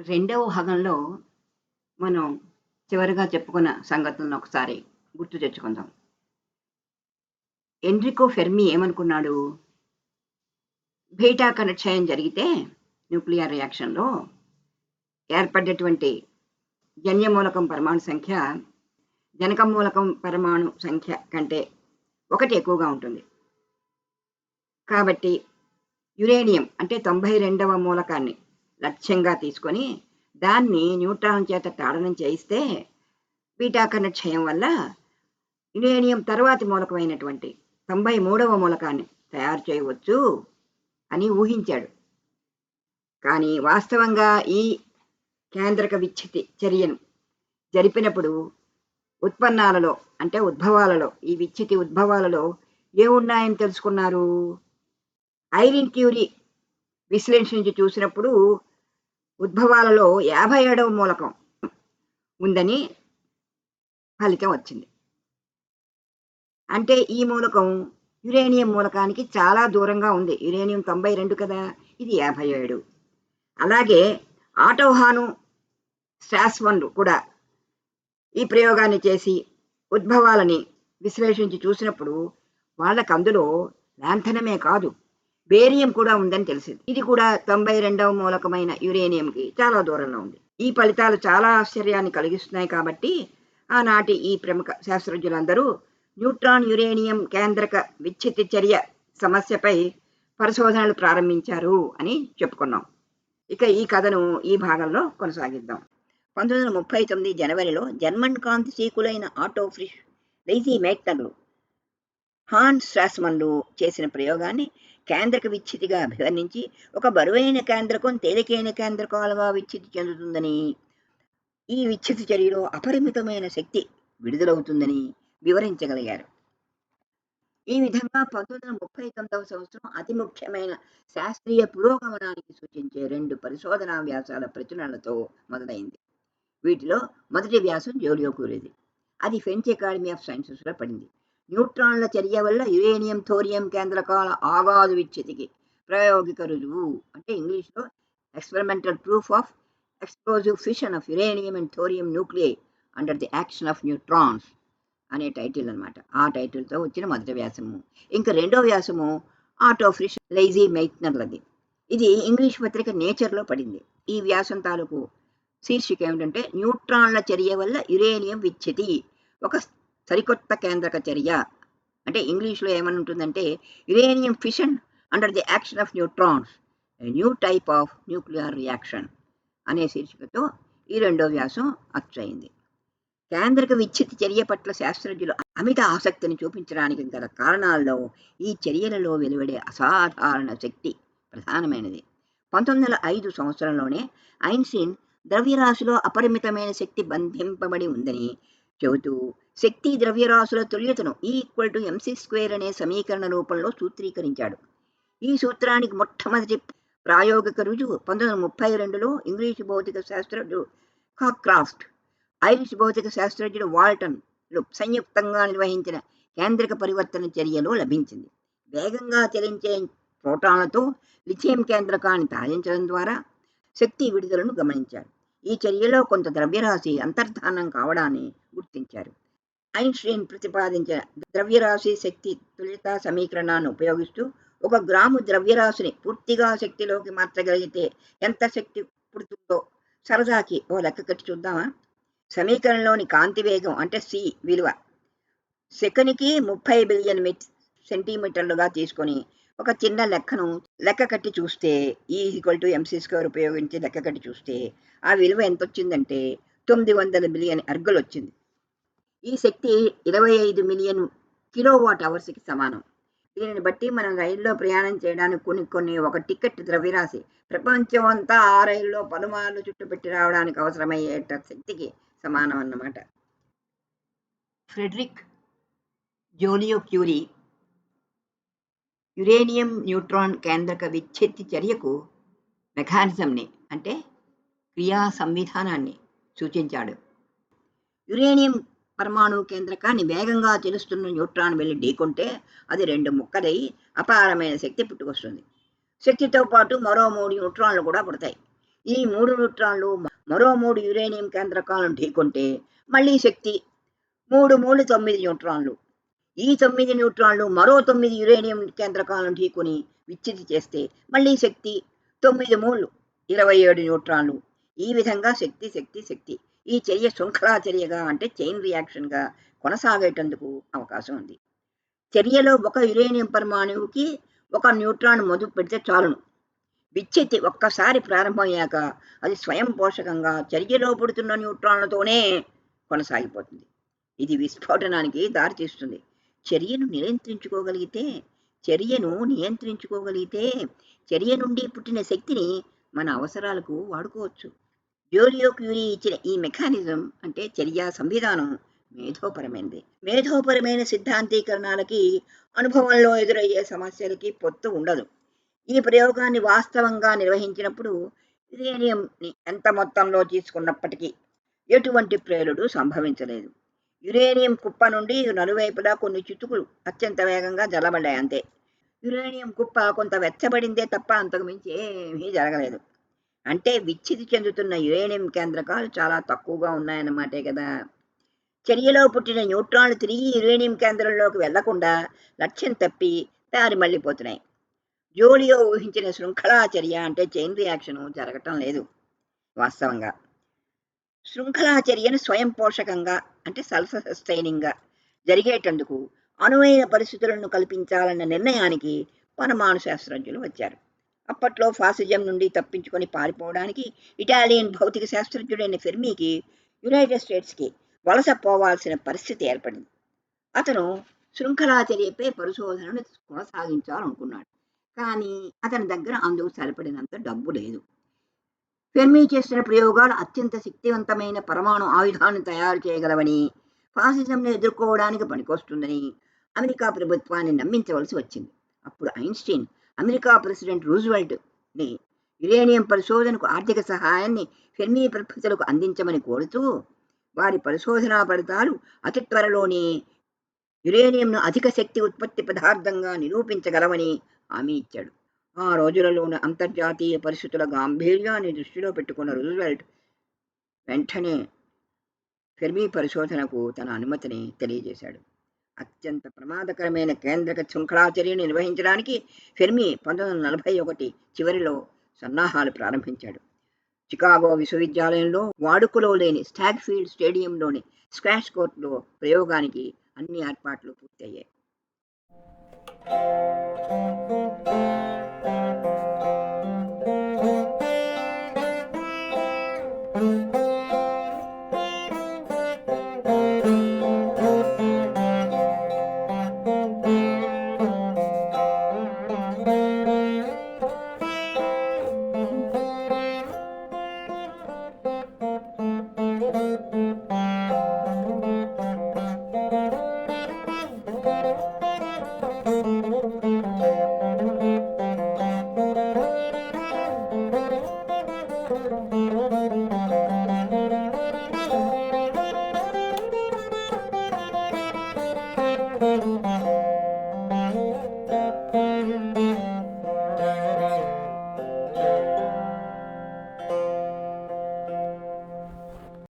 రెండవ భాగంలో మనం చివరిగా చెప్పుకున్న సంగతులను ఒకసారి గుర్తు తెచ్చుకుందాం. ఎన్రికో ఫెర్మి ఏమనుకున్నాడు? బీటా కణక్షయం జరిగితే న్యూక్లియర్ రియాక్షన్‌లో ఏర్పడేటువంటి జన్యమూలకం పరమాణు సంఖ్య జనక మూలకం పరమాణు సంఖ్య కంటే 1 ఎక్కువగా ఉంటుంది. కాబట్టి యురేనియం అంటే 92వ మూలకాన్ని లక్ష్యంగా తీసుకొని దాన్ని న్యూట్రాన్ చేత తాడనం చేయిస్తే బీటా కణక్షయం వల్ల యురేనియం తర్వాతి మూలకమైనటువంటి 93వ మూలకాన్ని తయారు చేయవచ్చు అని ఊహించాడు. కానీ వాస్తవంగా ఈ కేంద్రక విచ్ఛితి చర్యను జరిపినప్పుడు ఉత్పన్నాలలో అంటే ఉద్భవాలలో ఈ విచ్ఛితి ఉద్భవాలలో ఏమున్నాయని తెలుసుకున్నారు? ఐరిన్ క్యూరీ విశ్లేషించి చూసినప్పుడు ఉద్భవాలలో 57వ మూలకం ఉందని ఫలితం వచ్చింది. అంటే ఈ మూలకం యురేనియం మూలకానికి చాలా దూరంగా ఉంది. యురేనియం 92 కదా, ఇది 57. అలాగే ఆటోహాను స్ట్రాస్మన్లు కూడా ఈ ప్రయోగాన్ని చేసి ఉద్భవాలని విశ్లేషించి చూసినప్పుడు వాళ్ళకి అందులో లాంథనమే కాదు బేరియం కూడా ఉందని తెలిసింది. ఇది కూడా 92వ మూలకమైన యురేనియంకి చాలా దూరంలో ఉంది. ఈ ఫలితాలు చాలా ఆశ్చర్యాన్ని కలిగిస్తున్నాయి. కాబట్టి ఆనాటి ఈ ప్రముఖ శాస్త్రజ్ఞులందరూ న్యూట్రాన్ యురేనియం కేంద్రక విచ్ఛితి చర్య సమస్యపై పరిశోధనలు ప్రారంభించారు అని చెప్పుకున్నాం. ఇక ఈ కథను ఈ భాగంలో కొనసాగిద్దాం. 1939 జనవరిలో జర్మన్ కాంతిశీకులైన ఆటో ఫ్రిష్, లెయిజీ మెయిట్నర్లు, హాన్స్ స్ట్రాస్మన్లు చేసిన ప్రయోగాన్ని కేంద్రక విచ్ఛితిగా అభివర్ణించి ఒక బరువైన కేంద్రకం తేలికైన కేంద్రకాలుగా విచ్ఛితి చెందుతుందని, ఈ విచ్ఛితి చర్యలో అపరిమితమైన శక్తి విడుదలవుతుందని వివరించగలిగారు. ఈ విధంగా 1939వ సంవత్సరం అతి ముఖ్యమైన శాస్త్రీయ పురోగమనానికి సూచించే 2 పరిశోధనా వ్యాసాల ప్రచురణలతో మొదలైంది. వీటిలో మొదటి వ్యాసం జోలియో క్యూరీది. అది ఫ్రెంచ్ అకాడమీ ఆఫ్ సైన్సెస్లో పడింది. న్యూట్రాన్ల చర్య వల్ల యురేనియం థోరియం కేంద్రకాల ఆగాధు విచ్ఛితికి ప్రాయోగిక రుజువు, అంటే ఇంగ్లీష్లో experimental proof of explosive fission of uranium and thorium nuclei under the action of neutrons అనే టైటిల్ అనమాట. ఆ టైటిల్తో వచ్చిన మొదటి వ్యాసము. ఇంకా రెండో వ్యాసము ఆటో ఫ్రిష్, లెయిజీ మెయిట్నర్లది. ఇది ఇంగ్లీష్ పత్రిక నేచర్లో పడింది. ఈ వ్యాసం తాలూకు శీర్షిక ఏమిటంటే న్యూట్రాన్ల చర్య వల్ల యురేనియం విచ్ఛితి, ఒక సరికొత్త కేంద్రక చర్య. అంటే ఇంగ్లీష్లో ఏమని ఉంటుందంటే uranium fission under the action of neutrons, a new type of nuclear reaction అనే శీర్షికతో ఈ రెండో వ్యాసం అచ్చయింది. కేంద్రక విచ్ఛితి చర్య పట్ల శాస్త్రజ్ఞులు అమిత ఆసక్తిని చూపించడానికి గల కారణాల్లో ఈ చర్యలలో వెలువడే అసాధారణ శక్తి ప్రధానమైనది. 1905 సంవత్సరంలోనే ఐన్స్టీన్ ద్రవ్యరాశిలో అపరిమితమైన శక్తి బంధింపబడి ఉందని చెబుతూ శక్తి ద్రవ్యరాశుల తుల్యతను E=mc² అనే సమీకరణ రూపంలో సూత్రీకరించాడు. ఈ సూత్రానికి మొట్టమొదటి ప్రాయోగిక రుజువు 1932లో ఇంగ్లీషు భౌతిక శాస్త్రజ్ఞుడు కాక్రాఫ్ట్, ఐరిష్ భౌతిక శాస్త్రజ్ఞుడు వాల్టన్లు సంయుక్తంగా నిర్వహించిన కేంద్రక పరివర్తన చర్యలో లభించింది. వేగంగా చలించే ప్రోటాన్లతో లిథియం కేంద్రకాన్ని తాగించడం ద్వారా శక్తి విడుదలను గమనించారు. ఈ చర్యలో కొంత ద్రవ్యరాశి అంతర్ధానం కావడాన్ని గుర్తించారు. ఐన్స్టీన్ ప్రతిపాదించిన ద్రవ్యరాశి శక్తి తుల్యత సమీకరణాన్ని ఉపయోగిస్తూ 1 గ్రాము ద్రవ్యరాశిని పూర్తిగా శక్తిలోకి మార్చగలిగితే ఎంత శక్తి పుడుతుందో సరదాకి ఓ లెక్క కట్టి చూద్దామా? సమీకరణంలోని కాంతి వేగం అంటే సి విలువ సెకనుకి 30 బిలియన్ సెంటీమీటర్లుగా తీసుకొని ఒక చిన్న లెక్కను లెక్క కట్టి చూస్తే E=mc² ఉపయోగించి లెక్క కట్టి చూస్తే ఆ విలువ ఎంత వచ్చిందంటే 900 బిలియన్ ఎర్గులు వచ్చింది. ఈ శక్తి 25 మిలియన్ కిలోవాట్ అవర్స్కి సమానం. దీనిని బట్టి మనం రైల్లో ప్రయాణం చేయడానికి కొన్ని ఒక టికెట్ ద్రవ్యరాశి ప్రపంచం అంతా ఆ రైల్లో పలుమార్లు చుట్టుపెట్టి రావడానికి అవసరమయ్యేట శక్తికి సమానం అన్నమాట. ఫ్రెడరిక్ జోలియో క్యూరీ యురేనియం న్యూట్రాన్ కేంద్రక విచ్ఛితి చర్యకు మెకానిజంని అంటే క్రియా సంవిధానాన్ని సూచించాడు. యురేనియం పరమాణు కేంద్రకాన్ని వేగంగా తెలుస్తున్న న్యూట్రాన్ వెళ్ళి ఢీకొంటే అది 2 ముక్కలై అపారమైన శక్తి పుట్టుకొస్తుంది. శక్తితో పాటు మరో 3 న్యూట్రాన్లు కూడా పుడతాయి. ఈ 3 న్యూట్రాన్లు మరో 3 యురేనియం కేంద్రకాలను ఢీకొంటే మళ్ళీ శక్తి 3 మూడు 9 న్యూట్రాన్లు. ఈ 9 న్యూట్రాన్లు మరో 9 యురేనియం కేంద్రకాలను ఢీకొని విచ్ఛితి చేస్తే మళ్ళీ శక్తి 9 మూలు 27 న్యూట్రాన్లు. ఈ విధంగా శక్తి శక్తి శక్తి ఈ చర్య శృంఖలా చర్యగా అంటే చైన్ రియాక్షన్గా కొనసాగేటందుకు అవకాశం ఉంది. చర్యలో ఒక యురేనియం పరమాణువుకి ఒక న్యూట్రాన్ మొదలు పెడితే చాలును. విచ్ఛితి ఒక్కసారి ప్రారంభమయ్యాక అది స్వయం పోషకంగా చర్యలో పుడుతున్న న్యూట్రాన్లతోనే కొనసాగిపోతుంది. ఇది విస్ఫోటనానికి దారితీస్తుంది. చర్యను నియంత్రించుకోగలిగితే చర్య నుండి పుట్టిన శక్తిని మన అవసరాలకు వాడుకోవచ్చు. జోలియో క్యూరీ ఇచ్చిన ఈ మెకానిజం అంటే చర్య సంవిధానం మేధోపరమైన సిద్ధాంతీకరణాలకి అనుభవంలో ఎదురయ్యే సమస్యలకి పొత్తు ఉండదు. ఈ ప్రయోగాన్ని వాస్తవంగా నిర్వహించినప్పుడు యురేనియంని ఎంత మొత్తంలో తీసుకున్నప్పటికీ ఎటువంటి ప్రేలుడు సంభవించలేదు. యురేనియం కుప్ప నుండి నలువైపులా కొన్ని చితుకులు అత్యంత వేగంగా జల్లబడ్డాయి అంతే. యురేనియం కుప్ప కొంత వెచ్చబడిందే తప్ప అంతకు మించి ఏమీ జరగలేదు. అంటే విచ్ఛితి చెందుతున్న యురేనియం కేంద్రకాలు చాలా తక్కువగా ఉన్నాయన్నమాటే కదా. చర్యలో పుట్టిన న్యూట్రాన్లు తిరిగి యురేనియం కేంద్రంలోకి వెళ్లకుండా లక్ష్యం తప్పి దారి మళ్ళీపోతున్నాయి. జోలియో ఊహించిన శృంఖలా చర్య అంటే చైన్ రియాక్షన్ జరగటం లేదు. వాస్తవంగా శృంఖలా చర్యను స్వయం పోషకంగా అంటే సెల్ఫ్ సస్టైనింగ్గా జరిగేటందుకు అనువైన పరిస్థితులను కల్పించాలన్న నిర్ణయానికి పరమాణు శాస్త్రజ్ఞులు వచ్చారు. అప్పట్లో ఫాసిజం నుండి తప్పించుకొని పారిపోవడానికి ఇటాలియన్ భౌతిక శాస్త్రజ్ఞుడైన ఫెర్మీకి యునైటెడ్ స్టేట్స్కి వలస పోవాల్సిన పరిస్థితి ఏర్పడింది. అతను శృంఖలా చర్యపై పరిశోధనను కొనసాగించాలనుకున్నాడు. కానీ అతని దగ్గర అందుకు సరిపడినంత డబ్బు లేదు. ఫెర్మీ చేసిన ప్రయోగాలు అత్యంత శక్తివంతమైన పరమాణు ఆయుధాన్ని తయారు చేయగలవని, ఫాసిజంను ఎదుర్కోవడానికి పనికొస్తుందని అమెరికా ప్రభుత్వాన్ని నమ్మించవలసి వచ్చింది. అప్పుడు ఐన్స్టీన్ అమెరికా ప్రెసిడెంట్ రూజ్వెల్ట్ని యురేనియం పరిశోధనకు ఆర్థిక సహాయాన్ని ఫెర్మీ ప్రొఫెసర్లకు అందించమని కోరుతూ వారి పరిశోధనా ఫలితాలు అతి త్వరలోనే యురేనియంను అధిక శక్తి ఉత్పత్తి పదార్థంగా నిరూపించగలవని హామీ ఇచ్చాడు. ఆ రోజులలోని అంతర్జాతీయ పరిస్థితుల గాంభీర్యాన్ని దృష్టిలో పెట్టుకున్న రూజ్వెల్ట్ వెంటనే ఫెర్మీ పరిశోధనకు తన అనుమతిని తెలియజేశాడు. అత్యంత ప్రమాదకరమైన కేంద్రక శృంఖలా చర్యను నిర్వహించడానికి ఫెర్మీ 1941 చివరిలో సన్నాహాలు ప్రారంభించాడు. చికాగో విశ్వవిద్యాలయంలో వాడుకలో లేని స్టాగ్ఫీల్డ్ స్టేడియంలోని స్క్వాష్ కోర్టులో ప్రయోగానికి అన్ని ఏర్పాట్లు పూర్తయ్యాయి.